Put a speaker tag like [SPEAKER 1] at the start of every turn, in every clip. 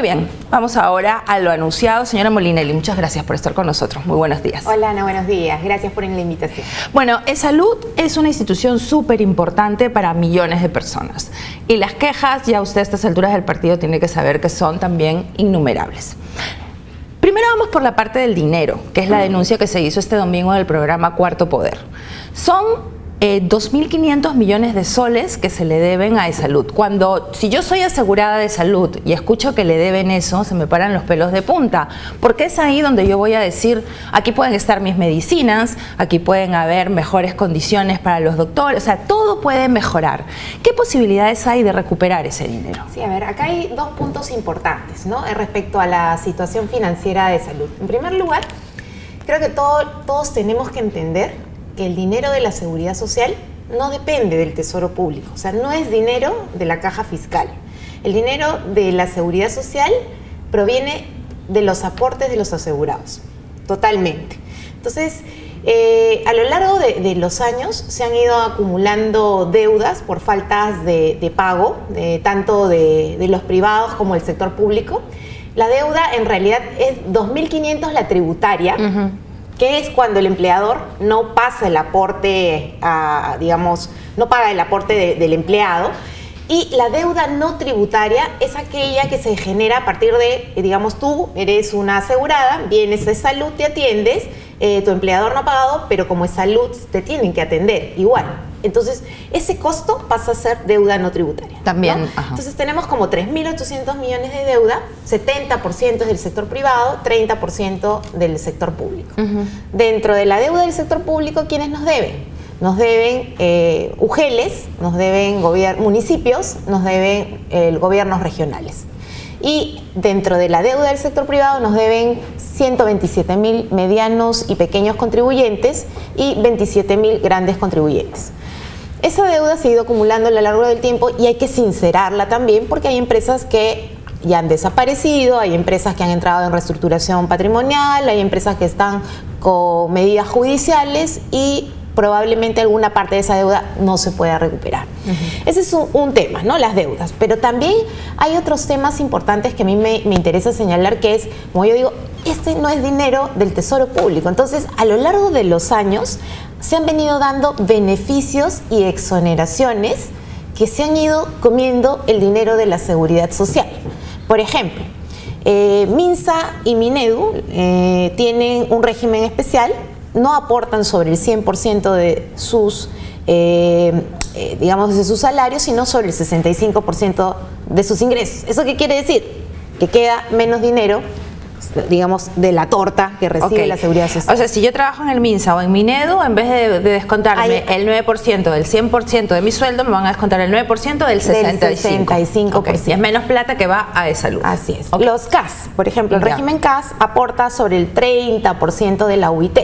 [SPEAKER 1] bien, vamos ahora a lo anunciado. Señora Molinelli, muchas gracias por estar con nosotros. Muy buenos días.
[SPEAKER 2] Hola, Ana, buenos días. Gracias por la invitación.
[SPEAKER 1] Bueno, eSalud es una institución súper importante para millones de personas. Y las quejas, ya usted a estas alturas del partido tiene que saber que son también innumerables. Primero vamos por la parte del dinero, que es la denuncia que se hizo este domingo en el programa Cuarto Poder. Son 2.500 millones de soles que se le deben a eSalud. Si yo soy asegurada de salud y escucho que le deben eso, se me paran los pelos de punta, porque es ahí donde yo voy a decir, aquí pueden estar mis medicinas, aquí pueden haber mejores condiciones para los doctores, o sea, todo puede mejorar. ¿Qué posibilidades hay de recuperar ese dinero?
[SPEAKER 2] Sí, a ver, acá hay dos puntos importantes, ¿no? Respecto a la situación financiera de salud. En primer lugar, creo que todos tenemos que entender que el dinero de la seguridad social no depende del tesoro público, o sea, no es dinero de la caja fiscal. El dinero de la seguridad social proviene de los aportes de los asegurados, totalmente. Entonces, a lo largo de los años se han ido acumulando deudas por faltas de pago, tanto de los privados como del sector público. La deuda en realidad es 2.500 la tributaria, que es cuando el empleador no pasa el aporte, no paga el aporte del empleado, y la deuda no tributaria es aquella que se genera a partir de, tú eres una asegurada, vienes de salud, te atiendes, tu empleador no ha pagado, pero como es salud te tienen que atender igual. Entonces, ese costo pasa a ser deuda no tributaria.
[SPEAKER 1] También.
[SPEAKER 2] ¿No? Entonces, tenemos como 3.800 millones de deuda, 70% es del sector privado, 30% del sector público. Dentro de la deuda del sector público, ¿quiénes nos deben? Nos deben UGELes, nos deben municipios, nos deben gobiernos regionales. Y dentro de la deuda del sector privado nos deben 127.000 medianos y pequeños contribuyentes y 27.000 grandes contribuyentes. Esa deuda se ha ido acumulando a lo largo del tiempo y hay que sincerarla también porque hay empresas que ya han desaparecido, hay empresas que han entrado en reestructuración patrimonial, hay empresas que están con medidas judiciales y probablemente alguna parte de esa deuda no se pueda recuperar. Ese es un tema, ¿no? Las deudas. Pero también hay otros temas importantes que a mí me interesa señalar, que es, como yo digo, este no es dinero del tesoro público. Entonces, a lo largo de los años se han venido dando beneficios y exoneraciones que se han ido comiendo el dinero de la seguridad social. Por ejemplo, Minsa y Minedu tienen un régimen especial, no aportan sobre el 100% de sus, de sus salarios, sino sobre el 65% de sus ingresos. ¿Eso qué quiere decir? Que queda menos dinero, de la torta que recibe la seguridad social.
[SPEAKER 1] O sea, si yo trabajo en el Minsa o en Minedu, en vez de descontarme el 9% del 100% de mi sueldo, me van a descontar el 9% del 65%. Okay. Y es menos plata que va a eSalud.
[SPEAKER 2] Así es. Los CAS, por ejemplo, el régimen CAS aporta sobre el 30% de la UIT.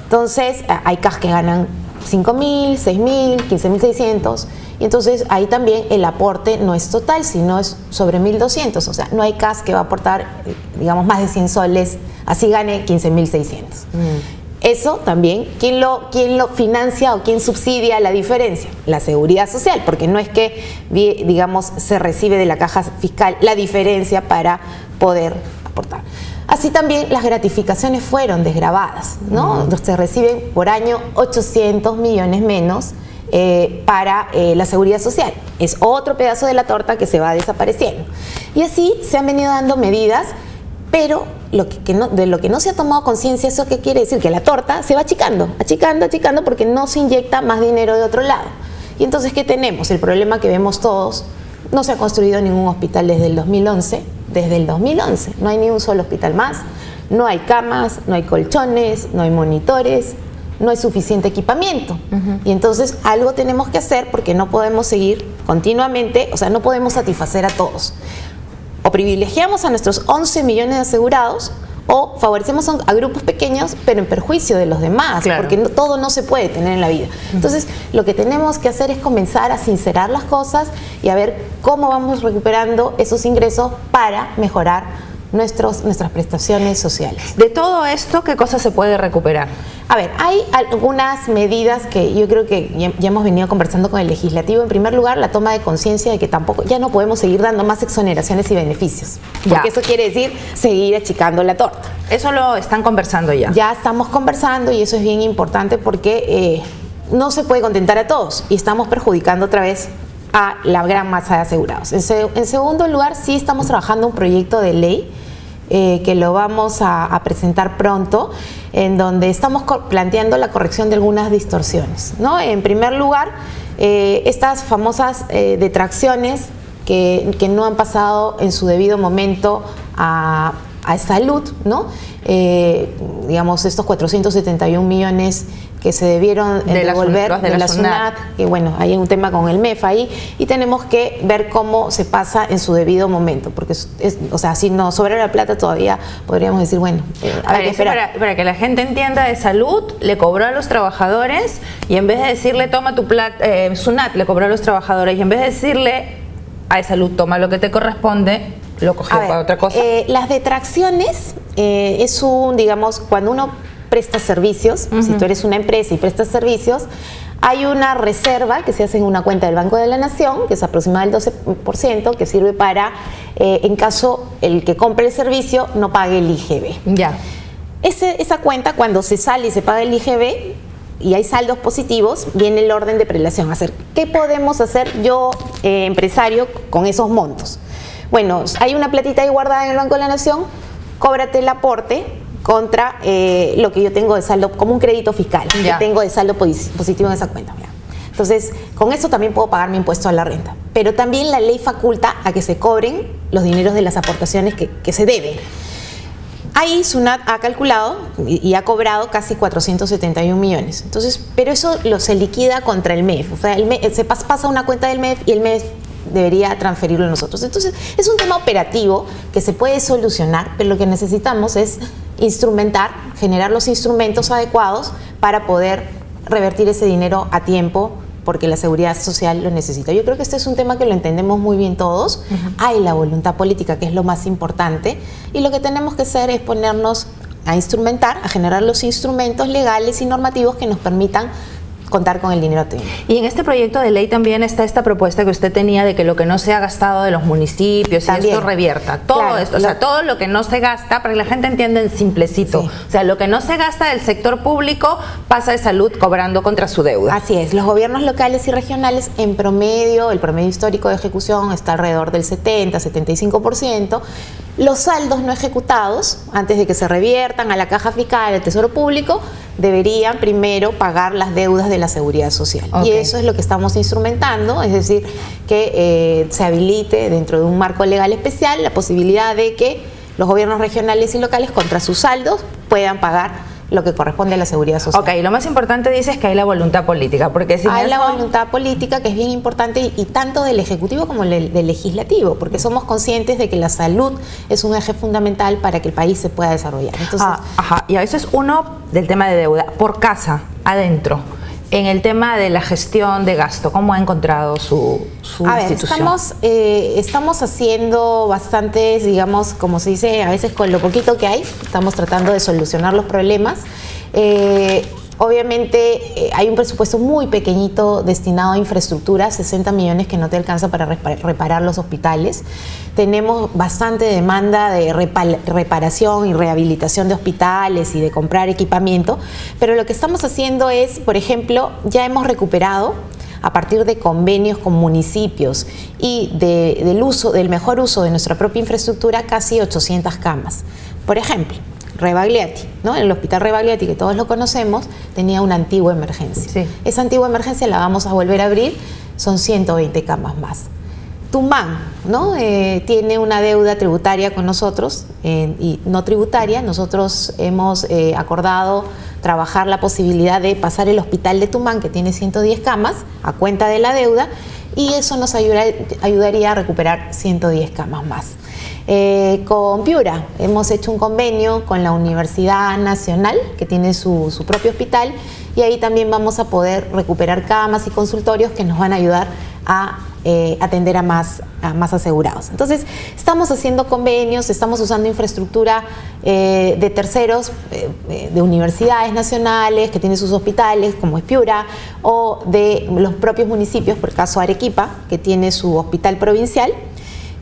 [SPEAKER 2] Entonces, hay CAS que ganan 5.000, 6.000, 15.600, y entonces ahí también el aporte no es total, sino es sobre 1.200, o sea, no hay CAS que va a aportar, más de 100 soles, así gane 15.600. Eso también, ¿quién lo financia o quién subsidia la diferencia? La seguridad social, porque no es que, se recibe de la caja fiscal la diferencia para poder aportar. Así también las gratificaciones fueron desgravadas, ¿no? Se reciben por año 800 millones menos para la seguridad social. Es otro pedazo de la torta que se va desapareciendo. Y así se han venido dando medidas, pero de lo que no se ha tomado conciencia, ¿eso qué quiere decir? Que la torta se va achicando, porque no se inyecta más dinero de otro lado. Y entonces, ¿qué tenemos? El problema que vemos todos: no se ha construido ningún hospital desde el 2011. Desde el 2011 no hay ni un solo hospital más, no hay camas, no hay colchones, no hay monitores, no hay suficiente equipamiento. Y entonces algo tenemos que hacer, porque no podemos seguir continuamente, o sea, no podemos satisfacer a todos. O privilegiamos a nuestros 11 millones de asegurados, o favorecemos a grupos pequeños, pero en perjuicio de los demás, porque todo no se puede tener en la vida. Entonces, lo que tenemos que hacer es comenzar a sincerar las cosas y a ver cómo vamos recuperando esos ingresos para mejorar nuestras prestaciones sociales.
[SPEAKER 1] De todo esto, ¿qué cosa se puede recuperar?
[SPEAKER 2] A ver, hay algunas medidas que yo creo que ya hemos venido conversando con el legislativo. En primer lugar, la toma de conciencia de que ya no podemos seguir dando más exoneraciones y beneficios, porque eso quiere decir seguir achicando la torta.
[SPEAKER 1] Eso lo están conversando ya.
[SPEAKER 2] Ya estamos conversando y eso es bien importante porque no se puede contentar a todos y estamos perjudicando otra vez a la gran masa de asegurados. En segundo lugar, sí estamos trabajando un proyecto de ley que lo vamos a presentar pronto, en donde estamos planteando la corrección de algunas distorsiones, ¿no? En primer lugar, estas famosas detracciones que no han pasado en su debido momento a salud, ¿no? Digamos, estos 471 millones que se debieron devolver de la SUNAT, que bueno, hay un tema con el MEF ahí, y tenemos que ver cómo se pasa en su debido momento, porque o sea, si nos sobra la plata todavía podríamos decir, bueno,
[SPEAKER 1] hay que esperar. Para que la gente entienda, de salud le cobró a los trabajadores y en vez de decirle toma tu plata, SUNAT le cobró a los trabajadores y en vez de decirle a salud toma lo que te corresponde, lo cogió para otra cosa.
[SPEAKER 2] Las detracciones es digamos, cuando uno presta servicios, si tú eres una empresa y prestas servicios, hay una reserva que se hace en una cuenta del Banco de la Nación, que es aproximadamente el 12%, que sirve para, en caso el que compre el servicio no pague el IGB.
[SPEAKER 1] Ya.
[SPEAKER 2] Esa cuenta, cuando se sale y se paga el IGB, y hay saldos positivos, viene el orden de prelación. ¿Qué podemos hacer yo, empresario, con esos montos? Bueno, hay una platita ahí guardada en el Banco de la Nación, cóbrate el aporte contra lo que yo tengo de saldo, como un crédito fiscal, que tengo de saldo positivo en esa cuenta. Entonces, con eso también puedo pagar mi impuesto a la renta. Pero también la ley faculta a que se cobren los dineros de las aportaciones que se deben. Ahí SUNAT ha calculado y ha cobrado casi 471 millones. Entonces, pero eso se liquida contra el MEF. O sea, el MEF, se pasa a una cuenta del MEF y el MEF debería transferirlo a nosotros. Entonces, es un tema operativo que se puede solucionar, pero lo que necesitamos es generar los instrumentos adecuados para poder revertir ese dinero a tiempo, porque la seguridad social lo necesita. Yo creo que este es un tema que lo entendemos muy bien todos. Hay la voluntad política, que es lo más importante, y lo que tenemos que hacer es ponernos a instrumentar, a generar los instrumentos legales y normativos que nos permitan contar con el dinero a tiempo.
[SPEAKER 1] Y en este proyecto de ley también está esta propuesta que usted tenía de que lo que no se ha gastado de los municipios también, y esto revierta. Todo esto, o sea, todo lo que no se gasta, para que la gente entienda en simplecito. Sí. O sea, lo que no se gasta del sector público pasa de salud cobrando contra su deuda.
[SPEAKER 2] Así es. Los gobiernos locales y regionales, en promedio, el promedio histórico de ejecución está alrededor del 70-75%. Los saldos no ejecutados, antes de que se reviertan a la caja fiscal, al Tesoro Público, deberían primero pagar las deudas de la seguridad social. Y eso es lo que estamos instrumentando, es decir, que se habilite dentro de un marco legal especial la posibilidad de que los gobiernos regionales y locales contra sus saldos puedan pagar lo que corresponde a la seguridad social.
[SPEAKER 1] Ok, lo más importante dices que hay la voluntad política, porque si
[SPEAKER 2] hay la voluntad política, que es bien importante, y tanto del Ejecutivo como del Legislativo, porque somos conscientes de que la salud es un eje fundamental para que el país se pueda desarrollar. Entonces,
[SPEAKER 1] y a veces uno, del tema de deuda, por casa, adentro, en el tema de la gestión de gasto, ¿cómo ha encontrado su institución?
[SPEAKER 2] Estamos haciendo bastantes, digamos, como se dice, a veces con lo poquito que hay, estamos tratando de solucionar los problemas. Obviamente hay un presupuesto muy pequeñito destinado a infraestructura, 60 millones que no te alcanza para reparar los hospitales. Tenemos bastante demanda de reparación y rehabilitación de hospitales y de comprar equipamiento, pero lo que estamos haciendo es, por ejemplo, ya hemos recuperado, a partir de convenios con municipios y del mejor uso de nuestra propia infraestructura, casi 800 camas. Por ejemplo, Rebagliati, ¿no? El hospital Rebagliati, que todos lo conocemos, tenía una antigua emergencia. Sí. Esa antigua emergencia la vamos a volver a abrir, son 120 camas más. Tumán, ¿no? Tiene una deuda tributaria con nosotros y no tributaria. Nosotros hemos acordado trabajar la posibilidad de pasar el hospital de Tumán, que tiene 110 camas, a cuenta de la deuda, y eso nos ayudaría a recuperar 110 camas más. Con Piura hemos hecho un convenio con la Universidad Nacional, que tiene su propio hospital, y ahí también vamos a poder recuperar camas y consultorios que nos van a ayudar a atender a más asegurados. Entonces, estamos haciendo convenios, estamos usando infraestructura de terceros, de universidades nacionales que tienen sus hospitales, como es Piura, o de los propios municipios, por el caso Arequipa, que tiene su hospital provincial.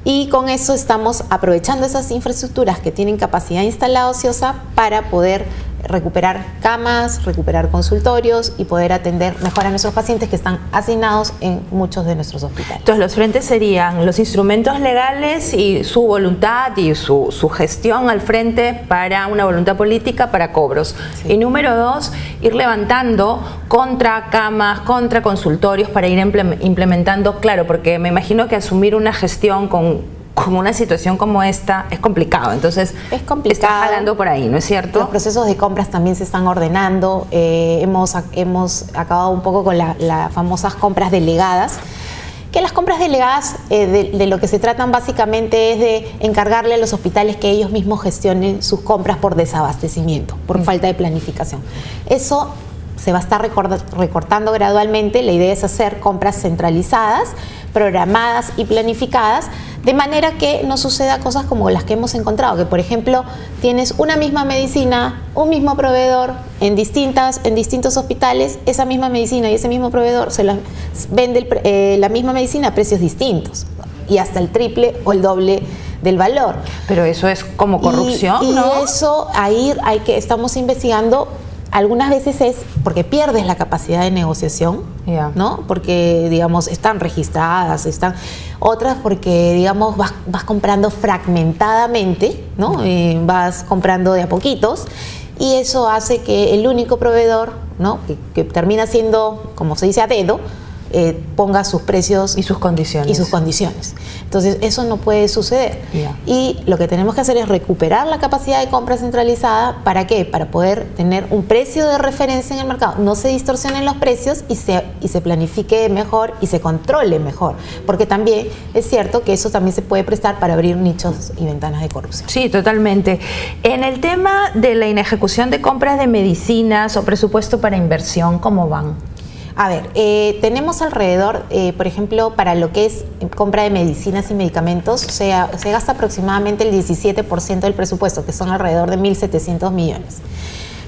[SPEAKER 2] Y con eso estamos aprovechando esas infraestructuras que tienen capacidad instalada ociosa para poder recuperar camas, recuperar consultorios y poder atender mejor a nuestros pacientes que están asignados en muchos de nuestros hospitales.
[SPEAKER 1] Entonces, los frentes serían los instrumentos legales y su voluntad y su gestión al frente para una voluntad política para cobros. Sí. Y número 2, ir levantando contra camas, contra consultorios para ir implementando, claro, porque me imagino que asumir una gestión con una situación como esta es complicado, entonces
[SPEAKER 2] es complicado.
[SPEAKER 1] Está jalando por ahí, ¿no es cierto?
[SPEAKER 2] Los procesos de compras también se están ordenando, hemos acabado un poco con las famosas compras delegadas, que las compras delegadas de lo que se tratan básicamente es de encargarle a los hospitales que ellos mismos gestionen sus compras por desabastecimiento, por falta de planificación. Eso se va a estar recortando gradualmente. La idea es hacer compras centralizadas, programadas y planificadas, de manera que no suceda cosas como las que hemos encontrado, que por ejemplo tienes una misma medicina, un mismo proveedor en distintos hospitales, esa misma medicina y ese mismo proveedor se la vende la misma medicina a precios distintos y hasta el triple o el doble del valor.
[SPEAKER 1] Pero eso es como corrupción, ¿no?
[SPEAKER 2] Y eso ahí estamos investigando. Algunas veces es porque pierdes la capacidad de negociación, ¿no? Porque, digamos, están registradas, otras porque, digamos, vas comprando fragmentadamente, ¿no? Vas comprando de a poquitos y eso hace que el único proveedor, ¿no? que termina siendo, como se dice, a dedo, ponga sus precios
[SPEAKER 1] y sus condiciones.
[SPEAKER 2] Entonces, eso no puede suceder. Y lo que tenemos que hacer es recuperar la capacidad de compra centralizada. ¿Para qué? Para poder tener un precio de referencia en el mercado. No se distorsionen los precios y se planifique mejor y se controle mejor. Porque también es cierto que eso también se puede prestar para abrir nichos y ventanas de corrupción.
[SPEAKER 1] Sí, totalmente. En el tema de la inejecución de compras de medicinas o presupuesto para inversión, ¿cómo van?
[SPEAKER 2] A ver, tenemos alrededor, por ejemplo, para lo que es compra de medicinas y medicamentos, se gasta aproximadamente el 17% del presupuesto, que son alrededor de 1.700 millones.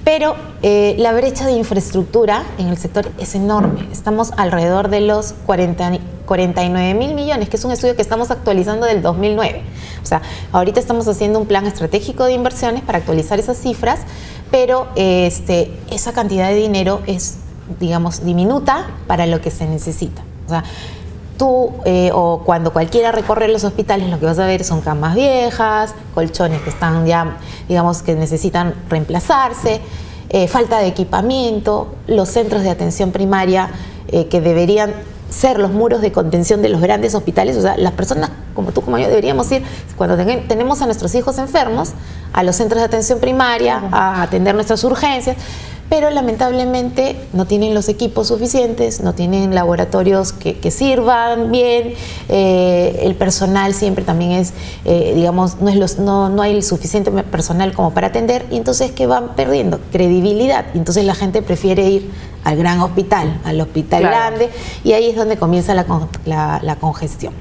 [SPEAKER 2] Pero la brecha de infraestructura en el sector es enorme. Estamos alrededor de los 49.000 millones, que es un estudio que estamos actualizando del 2009. O sea, ahorita estamos haciendo un plan estratégico de inversiones para actualizar esas cifras, pero esa cantidad de dinero es, digamos, diminuta para lo que se necesita. O sea, tú o cuando cualquiera recorre los hospitales, lo que vas a ver son camas viejas, colchones que están ya, digamos, que necesitan reemplazarse, falta de equipamiento, los centros de atención primaria que deberían ser los muros de contención de los grandes hospitales. O sea, las personas como tú, como yo, deberíamos ir, cuando tenemos a nuestros hijos enfermos, a los centros de atención primaria, a atender nuestras urgencias, pero lamentablemente no tienen los equipos suficientes, no tienen laboratorios que sirvan bien, el personal siempre también es, digamos, no hay el suficiente personal como para atender, y entonces que van perdiendo credibilidad, y entonces la gente prefiere ir al gran hospital, al hospital grande, y ahí es donde comienza la congestión.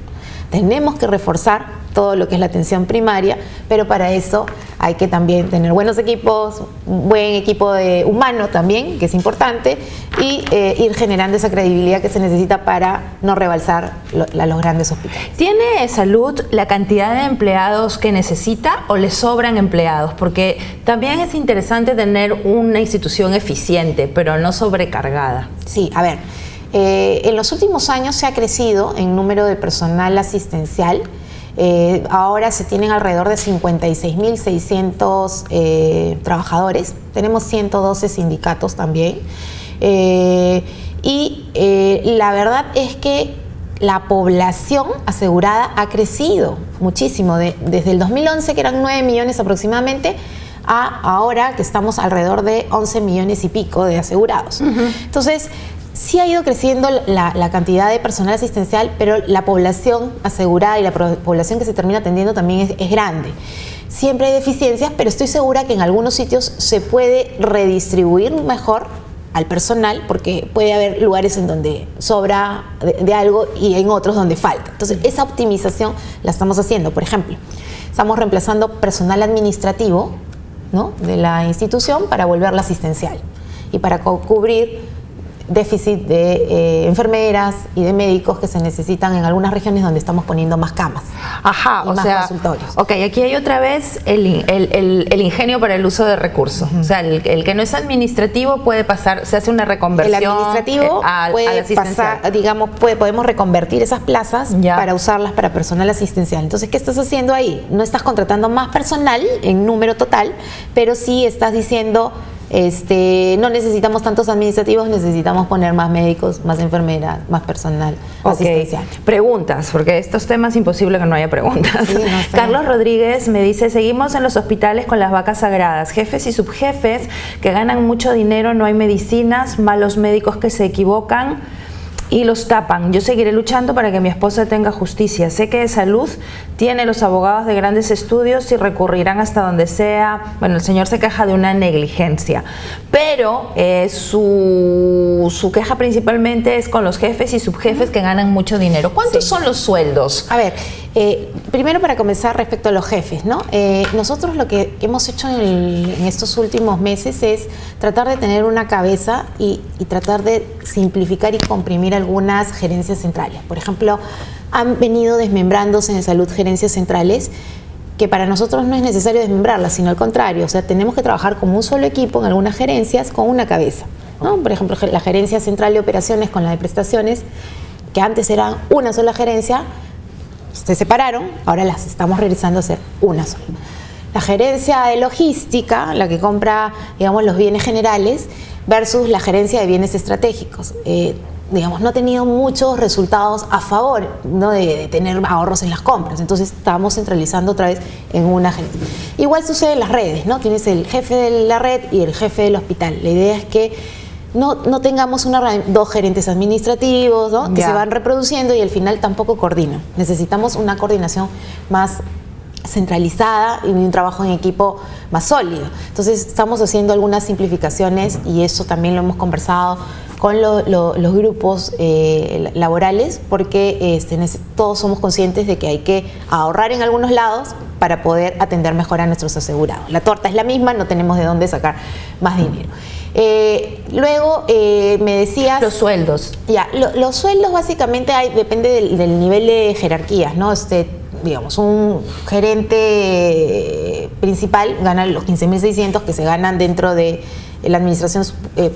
[SPEAKER 2] Tenemos que reforzar todo lo que es la atención primaria, pero para eso hay que también tener buenos equipos, un buen equipo humano también, que es importante, y ir generando esa credibilidad que se necesita para no rebalsar los grandes hospitales.
[SPEAKER 1] ¿Tiene Salud la cantidad de empleados que necesita o le sobran empleados? Porque también es interesante tener una institución eficiente, pero no sobrecargada.
[SPEAKER 2] Sí, a ver, en los últimos años se ha crecido en número de personal asistencial. Ahora se tienen alrededor de 56.600 trabajadores. Tenemos 112 sindicatos también. La verdad es que la población asegurada ha crecido muchísimo. Desde el 2011, que eran 9 millones aproximadamente, a ahora que estamos alrededor de 11 millones y pico de asegurados. Entonces, sí ha ido creciendo la cantidad de personal asistencial, pero la población asegurada y la población que se termina atendiendo también es grande. Siempre hay deficiencias, pero estoy segura que en algunos sitios se puede redistribuir mejor al personal, porque puede haber lugares en donde sobra de algo y en otros donde falta. Entonces, esa optimización la estamos haciendo. Por ejemplo, estamos reemplazando personal administrativo, ¿no?, de la institución para volverla asistencial y para cubrir déficit de enfermeras y de médicos que se necesitan en algunas regiones donde estamos poniendo más camas.
[SPEAKER 1] Ajá,
[SPEAKER 2] y
[SPEAKER 1] o
[SPEAKER 2] más
[SPEAKER 1] sea,
[SPEAKER 2] consultorios.
[SPEAKER 1] Ok, aquí hay otra vez el ingenio para el uso de recursos. O sea, el que no es administrativo puede pasar, se hace una reconversión.
[SPEAKER 2] El administrativo puede pasar, digamos, podemos reconvertir esas plazas para usarlas para personal asistencial. Entonces, ¿qué estás haciendo ahí? No estás contratando más personal en número total, pero sí estás diciendo, no necesitamos tantos administrativos, necesitamos poner más médicos, más enfermeras, más personal asistencial.
[SPEAKER 1] Preguntas, porque estos temas es imposible que no haya preguntas.
[SPEAKER 2] Sí, no sé.
[SPEAKER 1] Carlos Rodríguez me dice, seguimos en los hospitales con las vacas sagradas, jefes y subjefes que ganan mucho dinero, no hay medicinas, malos médicos que se equivocan y los tapan. Yo seguiré luchando para que mi esposa tenga justicia. Sé que de salud tiene los abogados de grandes estudios y recurrirán hasta donde sea. Bueno, el señor se queja de una negligencia, pero su queja principalmente es con los jefes y subjefes que ganan mucho dinero. ¿Cuántos son los sueldos?
[SPEAKER 2] A ver, primero para comenzar respecto a los jefes, ¿no? Nosotros lo que hemos hecho en estos últimos meses es tratar de tener una cabeza y tratar de simplificar y comprimir algunas gerencias centrales. Por ejemplo, han venido desmembrándose en salud gerencias centrales que para nosotros no es necesario desmembrarlas, sino al contrario, o sea, tenemos que trabajar como un solo equipo en algunas gerencias con una cabeza, ¿no? Por ejemplo, la gerencia central de operaciones con la de prestaciones, que antes eran una sola gerencia, se separaron, ahora las estamos realizando a ser una sola. La gerencia de logística, la que compra, digamos, los bienes generales, versus la gerencia de bienes estratégicos. Digamos, no ha tenido muchos resultados a favor, ¿no?, de tener ahorros en las compras. Entonces, estamos centralizando otra vez en una gerencia. Igual sucede en las redes, ¿no? Tienes el jefe de la red y el jefe del hospital. La idea es que no tengamos dos gerentes administrativos, ¿no?, que se van reproduciendo y al final tampoco coordinan. Necesitamos una coordinación más centralizada y un trabajo en equipo más sólido. Entonces, estamos haciendo algunas simplificaciones y eso también lo hemos conversado con los grupos laborales, porque todos somos conscientes de que hay que ahorrar en algunos lados para poder atender mejor a nuestros asegurados. La torta es la misma, no tenemos de dónde sacar más dinero. Luego me decías...
[SPEAKER 1] Los sueldos.
[SPEAKER 2] Ya, los sueldos básicamente depende del nivel de jerarquías, ¿no? Digamos, un gerente principal gana los 15.600 que se ganan dentro de la administración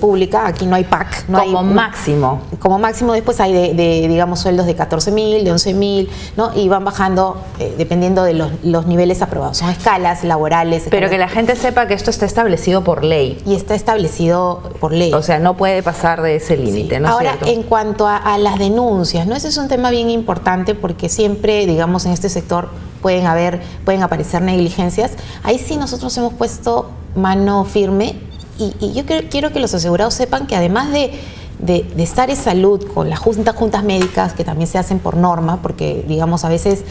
[SPEAKER 2] pública. Aquí no hay PAC.
[SPEAKER 1] Como máximo.
[SPEAKER 2] Como máximo. Después hay digamos, sueldos de 14.000, de 11.000, ¿no? Y van bajando dependiendo de los niveles aprobados. Son escalas laborales.
[SPEAKER 1] Pero que la gente sepa que esto está establecido por ley.
[SPEAKER 2] Y está establecido por ley.
[SPEAKER 1] O sea, no puede pasar de ese límite, ¿no es
[SPEAKER 2] Ahora,
[SPEAKER 1] cierto?
[SPEAKER 2] en cuanto a las denuncias, ¿no? Ese es un tema bien importante porque siempre, digamos, en este sector pueden aparecer negligencias. Ahí sí nosotros hemos puesto mano firme y yo quiero que los asegurados sepan que además de estar en salud con las juntas médicas, que también se hacen por norma, porque, digamos, a veces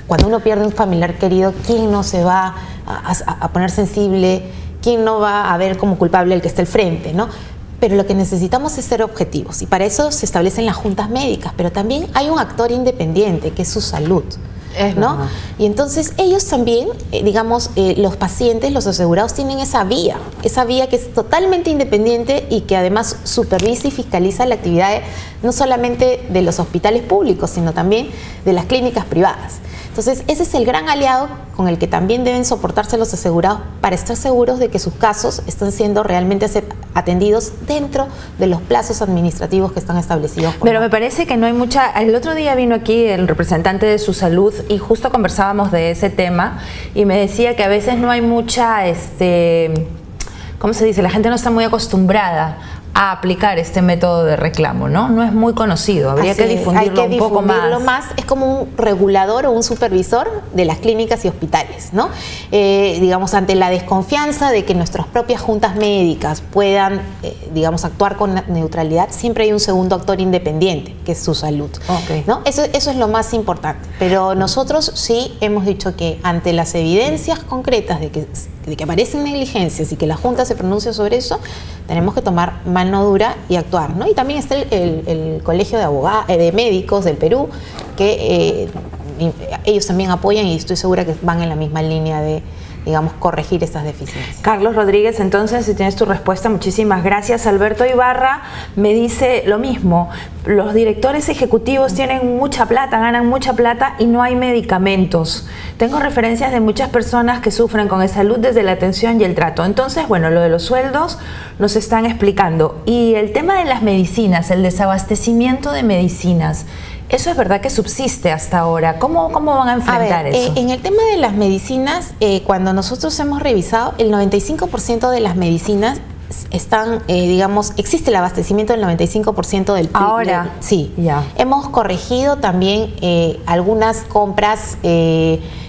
[SPEAKER 2] cuando uno pierde un familiar querido, ¿quién no se va a poner sensible? ¿Quién no va a ver como culpable el que está al frente, ¿no? Pero lo que necesitamos es ser objetivos y para eso se establecen las juntas médicas, pero también hay un actor independiente que es su salud, ¿no? Y entonces ellos también, digamos, los pacientes, los asegurados tienen esa vía que es totalmente independiente y que además supervisa y fiscaliza la actividad no solamente de los hospitales públicos, sino también de las clínicas privadas. Entonces, ese es el gran aliado con el que también deben soportarse los asegurados para estar seguros de que sus casos están siendo realmente atendidos dentro de los plazos administrativos que están establecidos.
[SPEAKER 1] Pero me parece que no hay mucha... El otro día vino aquí el representante de Su Salud y justo conversábamos de ese tema y me decía que a veces no hay mucha, ¿cómo se dice? La gente no está muy acostumbrada a aplicar este método de reclamo, ¿no? No es muy conocido, habría que difundirlo un poco más.
[SPEAKER 2] Es como un regulador o un supervisor de las clínicas y hospitales, ¿no? Digamos, ante la desconfianza de que nuestras propias juntas médicas puedan, digamos, actuar con neutralidad, siempre hay un segundo actor independiente, que es Su Salud, ¿no? Eso es lo más importante. Pero nosotros sí hemos dicho que ante las evidencias concretas de que aparecen negligencias y que la Junta se pronuncia sobre eso, tenemos que tomar mano mano dura y actuar, ¿no? Y también está el Colegio de Abogados, de Médicos del Perú, que ellos también apoyan y estoy segura que van en la misma línea de, digamos, corregir estas deficiencias.
[SPEAKER 1] Carlos Rodríguez, entonces, si tienes tu respuesta, muchísimas gracias. Alberto Ibarra me dice lo mismo. Los directores ejecutivos tienen mucha plata, ganan mucha plata y no hay medicamentos. Tengo referencias de muchas personas que sufren con salud desde la atención y el trato. Entonces, bueno, lo de los sueldos nos están explicando. Y el tema de las medicinas, el desabastecimiento de medicinas, ¿eso es verdad que subsiste hasta ahora? ¿Cómo van a enfrentar eso?
[SPEAKER 2] En el tema de las medicinas, cuando nosotros hemos revisado, el 95% de las medicinas están, digamos, existe el abastecimiento del 95% del PIB.
[SPEAKER 1] Ahora.
[SPEAKER 2] Sí.
[SPEAKER 1] Ya.
[SPEAKER 2] Hemos corregido también algunas compras,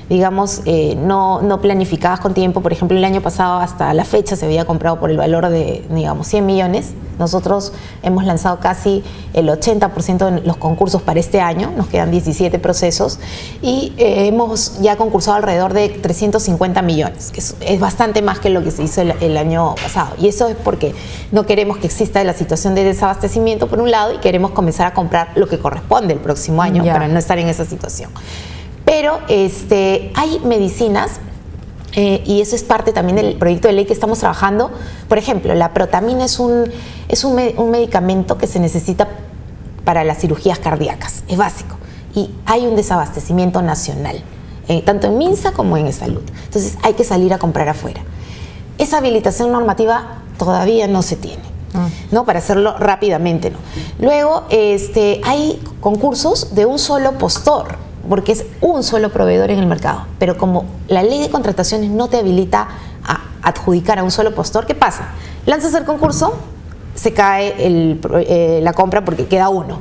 [SPEAKER 2] digamos, no planificadas con tiempo. Por ejemplo, el año pasado hasta la fecha se había comprado por el valor de, digamos, 100 millones. Nosotros hemos lanzado casi el 80% de los concursos para este año, nos quedan 17 procesos y hemos ya concursado alrededor de 350 millones, que es bastante más que lo que se hizo el año pasado. Y eso es porque no queremos que exista la situación de desabastecimiento por un lado y queremos comenzar a comprar lo que corresponde el próximo año para no estar en esa situación. Pero hay medicinas, y eso es parte también del proyecto de ley que estamos trabajando. Por ejemplo, la protamina es un medicamento que se necesita para las cirugías cardíacas, es básico. Y hay un desabastecimiento nacional, tanto en MINSA como en Salud. Entonces hay que salir a comprar afuera. Esa habilitación normativa todavía no se tiene, ¿no? Para hacerlo rápidamente, ¿no? Luego hay concursos de un solo postor, porque es un solo proveedor en el mercado. Pero como la ley de contrataciones no te habilita a adjudicar a un solo postor, ¿qué pasa? Lanzas el concurso, se cae la compra porque queda uno.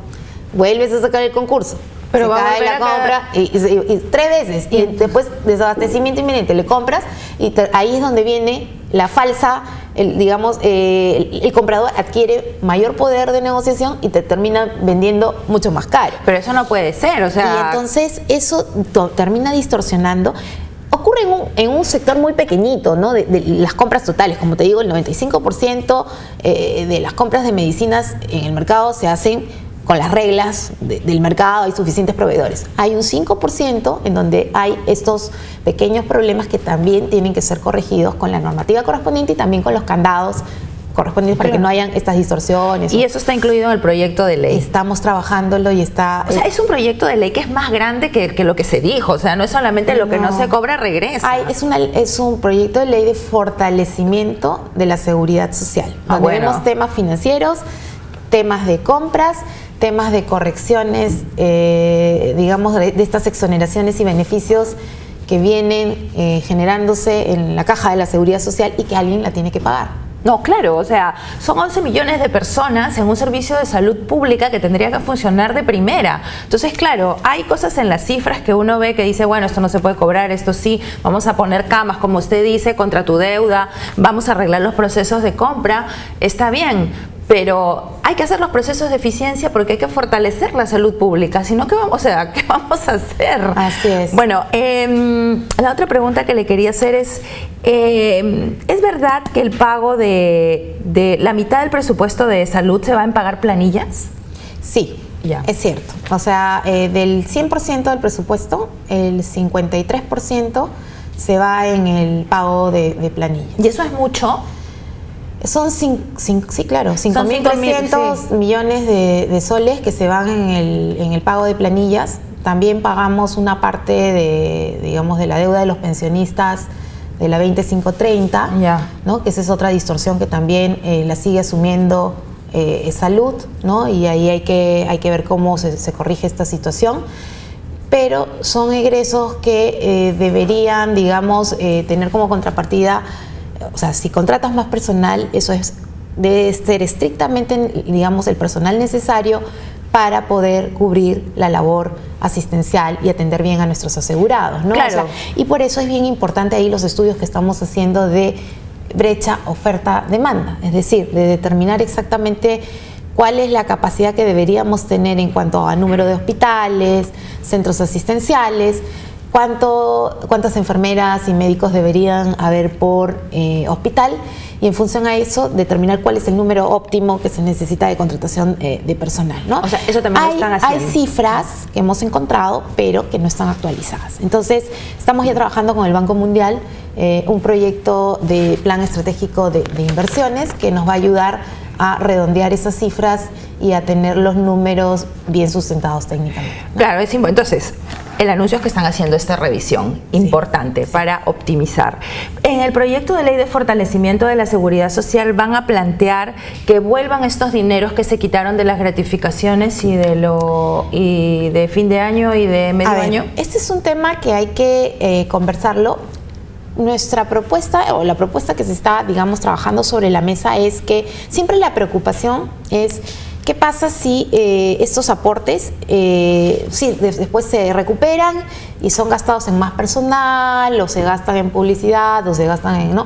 [SPEAKER 2] Vuelves a sacar el concurso, pero se cae la compra y 3 veces. Y después, desabastecimiento inminente, le compras y ahí es donde viene la falsa, digamos, el comprador adquiere mayor poder de negociación y te termina vendiendo mucho más caro.
[SPEAKER 1] Pero eso no puede ser, o sea...
[SPEAKER 2] Y entonces eso termina distorsionando. Ocurre en un sector muy pequeñito, ¿no? De las compras totales. Como te digo, el 95% de las compras de medicinas en el mercado se hacen con las reglas del mercado, hay suficientes proveedores. Hay un 5% en donde hay estos pequeños problemas que también tienen que ser corregidos con la normativa correspondiente y también con los candados correspondientes para que no hayan estas distorsiones.
[SPEAKER 1] Y eso está incluido en el proyecto de ley.
[SPEAKER 2] Estamos trabajándolo y está...
[SPEAKER 1] O sea, es un proyecto de ley que es más grande que lo que se dijo, o sea, no es solamente lo que no se cobra regresa.
[SPEAKER 2] Es un proyecto de ley de fortalecimiento de la seguridad social, donde vemos temas financieros, temas de compras, temas de correcciones, digamos, de estas exoneraciones y beneficios que vienen generándose en la caja de la seguridad social y que alguien la tiene que pagar.
[SPEAKER 1] No, claro, o sea, son 11 millones de personas en un servicio de salud pública que tendría que funcionar de primera. Entonces, claro, hay cosas en las cifras que uno ve que dice, bueno, esto no se puede cobrar, esto sí, vamos a poner camas, como usted dice, contra tu deuda, vamos a arreglar los procesos de compra, está bien. Pero hay que hacer los procesos de eficiencia porque hay que fortalecer la salud pública, si no, ¿qué vamos a hacer?
[SPEAKER 2] Así es.
[SPEAKER 1] Bueno, la otra pregunta que le quería hacer ¿es verdad que el pago de la mitad del presupuesto de salud se va en pagar planillas?
[SPEAKER 2] Sí, es cierto. O sea, del 100% del presupuesto, el 53% se va en el pago de planillas.
[SPEAKER 1] ¿Y eso es mucho?
[SPEAKER 2] Son, sí, claro, 5.300 millones de soles que se van en el pago de planillas. También pagamos una parte digamos, de la deuda de los pensionistas de la 2530, ¿no? Que esa es otra distorsión que también la sigue asumiendo Salud, ¿no? Y ahí hay que ver cómo se corrige esta situación. Pero son egresos que deberían, digamos, tener como contrapartida. O sea, si contratas más personal, eso debe ser estrictamente, digamos, el personal necesario para poder cubrir la labor asistencial y atender bien a nuestros asegurados, ¿no?
[SPEAKER 1] Claro.
[SPEAKER 2] O sea, y por eso es bien importante ahí los estudios que estamos haciendo de brecha oferta-demanda, es decir, de determinar exactamente cuál es la capacidad que deberíamos tener en cuanto a número de hospitales, centros asistenciales, cuántas enfermeras y médicos deberían haber por hospital, y en función a eso determinar cuál es el número óptimo que se necesita de contratación de personal, ¿no?
[SPEAKER 1] O sea, eso también lo están haciendo.
[SPEAKER 2] Hay cifras que hemos encontrado, pero que no están actualizadas. Entonces, estamos ya trabajando con el Banco Mundial un proyecto de plan estratégico de inversiones que nos va a ayudar a redondear esas cifras y a tener los números bien sustentados técnicamente, ¿no?
[SPEAKER 1] Claro, es importante. Entonces, el anuncio es que están haciendo esta revisión importante para optimizar. En el proyecto de ley de fortalecimiento de la seguridad social van a plantear que vuelvan estos dineros que se quitaron de las gratificaciones y de fin de año y de medio año.
[SPEAKER 2] Este es un tema que hay que conversarlo. Nuestra propuesta, o la propuesta que se está, digamos, trabajando sobre la mesa, es que siempre la preocupación es qué pasa si estos aportes después se recuperan y son gastados en más personal, o se gastan en publicidad, o se gastan en... ¿no?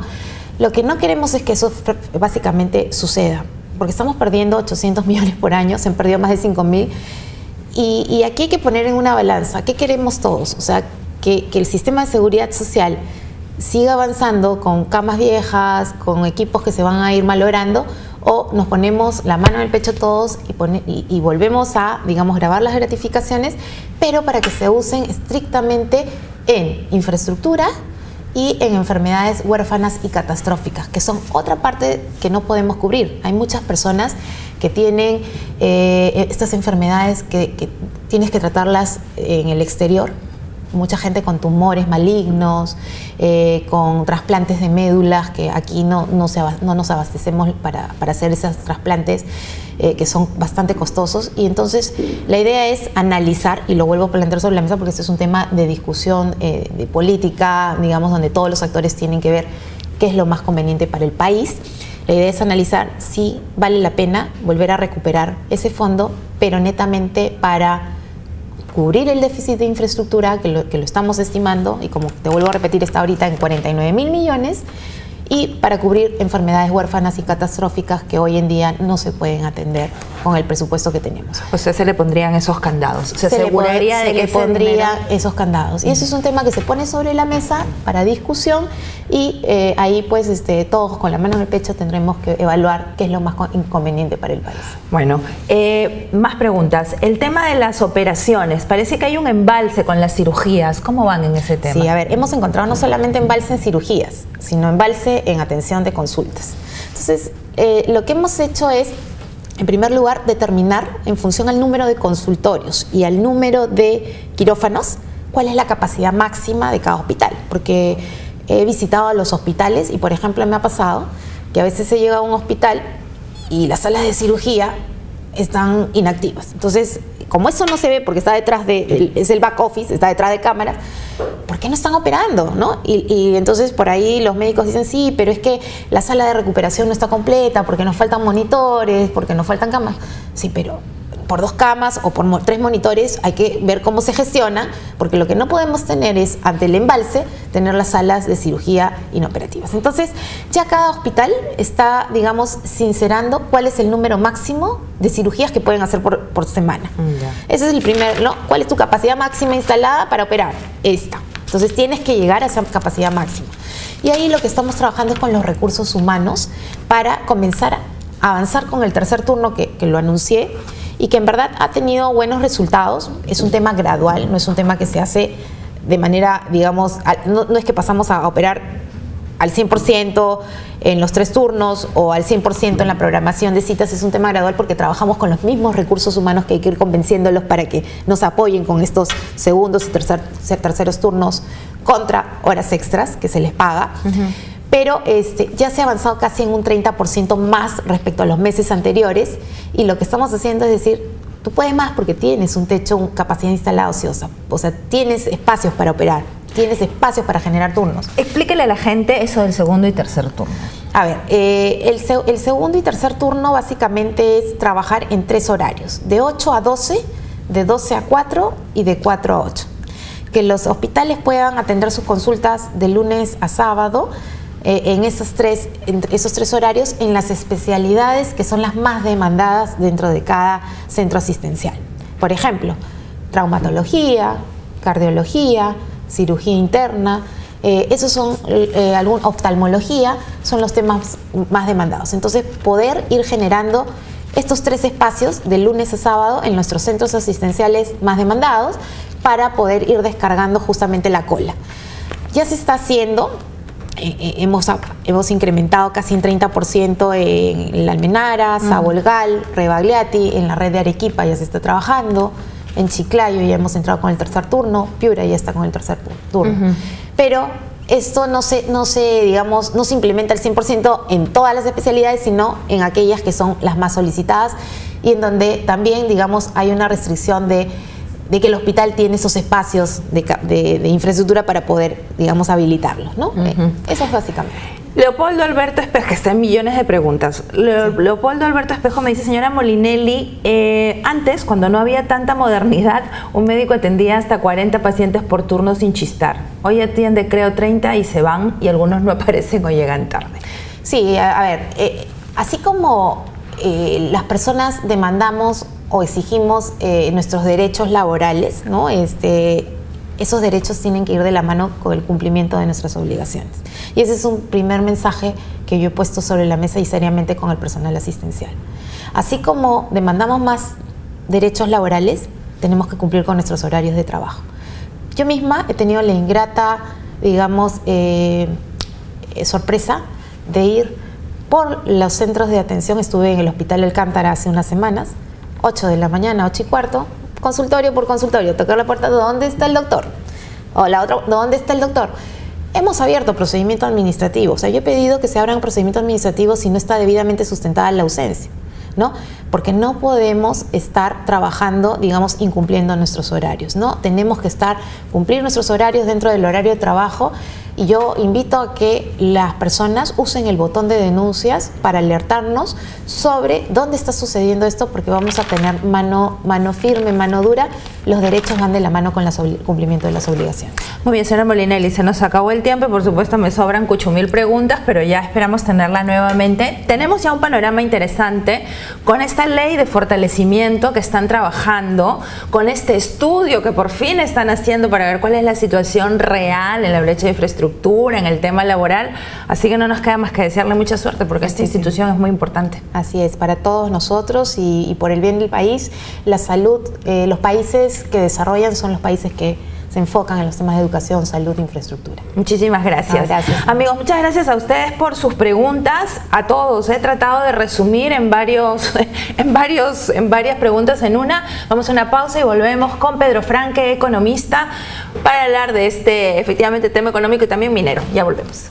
[SPEAKER 2] Lo que no queremos es que eso básicamente suceda, porque estamos perdiendo 800 millones por año, se han perdido más de 5.000, y aquí hay que poner en una balanza, ¿qué queremos todos? O sea, que el sistema de seguridad social siga avanzando con camas viejas, con equipos que se van a ir malogrando, o nos ponemos la mano en el pecho todos y volvemos a, digamos, grabar las gratificaciones, pero para que se usen estrictamente en infraestructura y en enfermedades huérfanas y catastróficas, que son otra parte que no podemos cubrir. Hay muchas personas que tienen estas enfermedades que tienes que tratarlas en el exterior. Mucha gente con tumores malignos, con trasplantes de médulas, que aquí no nos abastecemos para hacer esos trasplantes, que son bastante costosos. Y entonces la idea es analizar, y lo vuelvo a plantear sobre la mesa porque este es un tema de discusión, de política, digamos, donde todos los actores tienen que ver qué es lo más conveniente para el país. La idea es analizar si vale la pena volver a recuperar ese fondo, pero netamente para cubrir el déficit de infraestructura que lo estamos estimando, y como te vuelvo a repetir, está ahorita en 49.000 millones, y para cubrir enfermedades huérfanas y catastróficas que hoy en día no se pueden atender con el presupuesto que tenemos.
[SPEAKER 1] O sea, se le pondrían esos candados. Se aseguraría de que
[SPEAKER 2] se pondría esos candados. Y eso es un tema que se pone sobre la mesa para discusión, y ahí pues todos con la mano en el pecho tendremos que evaluar qué es lo más inconveniente para el país.
[SPEAKER 1] Bueno, más preguntas. El tema de las operaciones, parece que hay un embalse con las cirugías. ¿Cómo van en ese tema?
[SPEAKER 2] Sí, a ver, hemos encontrado no solamente embalse en cirugías, sino embalse en atención de consultas. Entonces, lo que hemos hecho es, en primer lugar, determinar en función al número de consultorios y al número de quirófanos cuál es la capacidad máxima de cada hospital. Porque he visitado a los hospitales y, por ejemplo, me ha pasado que a veces se llega a un hospital y las salas de cirugía están inactivas. Entonces, como eso no se ve porque está detrás es el back office, está detrás de cámaras, ¿por qué no están operando, no? Y entonces por ahí los médicos dicen, sí, pero es que la sala de recuperación no está completa porque nos faltan monitores, porque nos faltan camas. Sí, pero por 2 camas o por 3 monitores hay que ver cómo se gestiona, porque lo que no podemos tener es, ante el embalse, tener las salas de cirugía inoperativas. Entonces, ya cada hospital está, digamos, sincerando cuál es el número máximo de cirugías que pueden hacer por semana. Ese es el primer, ¿no? ¿Cuál es tu capacidad máxima instalada para operar? Esta. Entonces, tienes que llegar a esa capacidad máxima. Y ahí lo que estamos trabajando es con los recursos humanos para comenzar a avanzar con el tercer turno que lo anuncié, y que en verdad ha tenido buenos resultados. Es un tema gradual, no es un tema que se hace de manera, digamos, no es que pasamos a operar al 100% en los 3 turnos o al 100% en la programación de citas. Es un tema gradual porque trabajamos con los mismos recursos humanos, que hay que ir convenciéndolos para que nos apoyen con estos segundos y terceros turnos contra horas extras que se les paga. Pero ya se ha avanzado casi en un 30% más respecto a los meses anteriores, y lo que estamos haciendo es decir, tú puedes más porque tienes un techo, una capacidad instalada ociosa, o sea, tienes espacios para operar, tienes espacios para generar turnos.
[SPEAKER 1] Explíquele a la gente eso del segundo y tercer turno.
[SPEAKER 2] A ver, el segundo y tercer turno básicamente es trabajar en 3 horarios, de 8 a 12, de 12 a 4 y de 4 a 8. Que los hospitales puedan atender sus consultas de lunes a sábado, en esos tres horarios, en las especialidades que son las más demandadas dentro de cada centro asistencial. Por ejemplo, traumatología, cardiología, cirugía interna, esos son oftalmología, son los temas más demandados. Entonces, poder ir generando estos 3 espacios de lunes a sábado en nuestros centros asistenciales más demandados para poder ir descargando justamente la cola. Ya se está haciendo, hemos incrementado casi en 30% en La Almenara, Sabolgal, Rebagliati, en la red de Arequipa ya se está trabajando, en Chiclayo ya hemos entrado con el tercer turno, Piura ya está con el tercer turno. Pero esto no se implementa al 100% en todas las especialidades, sino en aquellas que son las más solicitadas y en donde también, digamos, hay una restricción de que el hospital tiene esos espacios de infraestructura para poder, digamos, habilitarlos, ¿no? Eso es básicamente.
[SPEAKER 1] Leopoldo Alberto Espejo, que está en millones de preguntas. Leopoldo Alberto Espejo me dice, señora Molinelli, antes, cuando no había tanta modernidad, un médico atendía hasta 40 pacientes por turno sin chistar. Hoy atiende, creo, 30 y se van, y algunos no aparecen o llegan tarde.
[SPEAKER 2] Sí, a ver, así como las personas demandamos o exigimos nuestros derechos laborales, ¿no? Esos derechos tienen que ir de la mano con el cumplimiento de nuestras obligaciones. Y ese es un primer mensaje que yo he puesto sobre la mesa y seriamente con el personal asistencial. Así como demandamos más derechos laborales, tenemos que cumplir con nuestros horarios de trabajo. Yo misma he tenido la ingrata, digamos, sorpresa de ir por los centros de atención. Estuve en el Hospital Alcántara hace unas semanas, 8 de la mañana, 8:15, consultorio por consultorio, tocar la puerta, ¿dónde está el doctor? O la otra, ¿dónde está el doctor? Hemos abierto procedimiento administrativo, o sea, yo he pedido que se abran procedimientos administrativos si no está debidamente sustentada la ausencia, ¿no? Porque no podemos estar trabajando, digamos, incumpliendo nuestros horarios, ¿no? Tenemos que cumplir nuestros horarios dentro del horario de trabajo, y yo invito a que las personas usen el botón de denuncias para alertarnos sobre dónde está sucediendo esto, porque vamos a tener mano firme, mano dura. Los derechos van de la mano con el cumplimiento de las obligaciones.
[SPEAKER 1] Muy bien, señora Molinelli, se nos acabó el tiempo y por supuesto me sobran 8.000 preguntas, pero ya esperamos tenerla nuevamente. Tenemos ya un panorama interesante con esta ley de fortalecimiento que están trabajando, con este estudio que por fin están haciendo para ver cuál es la situación real en la brecha de infraestructura, en el tema laboral, así que no nos queda más que desearle mucha suerte porque esta institución es muy importante.
[SPEAKER 2] Así es, para todos nosotros y por el bien del país, la salud, los países que desarrollan son los países que se enfocan en los temas de educación, salud e infraestructura.
[SPEAKER 1] Muchísimas gracias.
[SPEAKER 2] Gracias.
[SPEAKER 1] Amigos, muchas gracias a ustedes por sus preguntas, a todos. He tratado de resumir en varias preguntas en una. Vamos a una pausa y volvemos con Pedro Franque, economista, para hablar de este, efectivamente, tema económico y también minero. Ya volvemos.